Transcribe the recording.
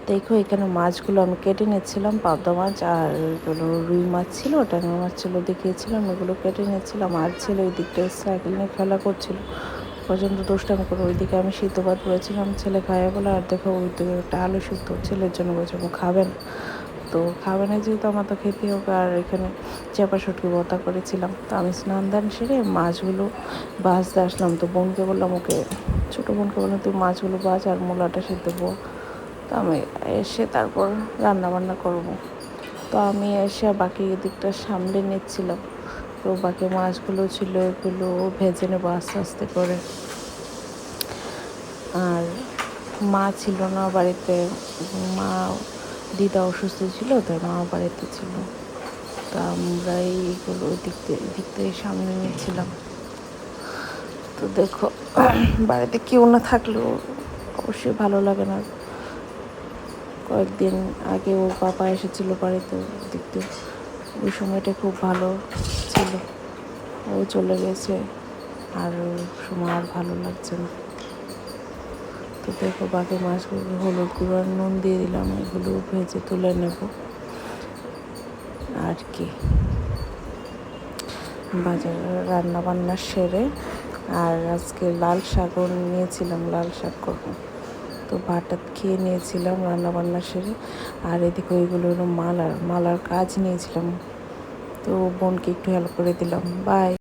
দেখো এখানে মাছগুলো আমি কেটে নিচ্ছিলাম, পাবদা মাছ আর এগুলো রুই মাছ ছিল, ট্যাংরা মাছ ছিল দেখিয়েছিলাম, এগুলো কেটে নিচ্ছিলাম। আর ছেলে ওই দিকটা সাইকেল নিয়ে খেলা করছিল, পর্যন্ত দুষ্টামি করে। ওইদিকে আমি সিদ্ধ ভাত করেছিলাম, ছেলে খায় বলে। আর দেখো ওই দিকে একটা আলু সিদ্ধ ছেলের জন্য বলছে খাবে না, তো খাবে না যেহেতু আমার তো খেতেই হবে। আর এখানে চেপা শুটকি ভর্তা করেছিলাম। তো আমি স্নান দান সেরে মাছগুলো ভাজতে আসলাম। তো বোনকে বললাম, ওকে ছোটো বোনকে বললাম তুই মাছগুলো ভাজ আর মূলাটা সিদ্ধ বল। তো আমি এসে তারপর রান্না বান্না করব। তো আমি এসে বাকি দিকটা সামলে নিচ্ছিলাম। তো বাকি মাছগুলো ছিল এগুলো ভেজে নেবো আস্তে আস্তে করে। আর মা ছিল না বাড়িতে, মা দিদা অসুস্থ ছিল, তাই মা বাড়িতে ছিল। তা আমরা এইগুলো দিক থেকে সামনে নিয়েছিলাম। তো দেখো বাড়িতে কেউ না থাকলেও অবশ্যই ভালো লাগে না। কয়েকদিন আগে ও পাপা এসেছিলো বাড়িতে দেখতে, ওই সময়টা খুব ভালো ছিল। ও চলে গেছে আর সময় আর ভালো লাগছে না। তো দেখো বাকি মাছগুলো হলুদ গুঁড়ো আর নুন দিয়ে দিলাম, এগুলো ভেজে তুলে নেব আর কি। বাজার রান্না বান্না সেরে আর আজকে লাল শাকও নিয়েছিলাম, লাল শাক করবো। তো ভাত খেয়ে নিয়েছিলাম রান্না বান্না সেরে। আর এদিকে ওইগুলো হলো মালার কাজ নিয়েছিলাম, তো বোনকে একটু হেল্প করে দিলাম। বাই।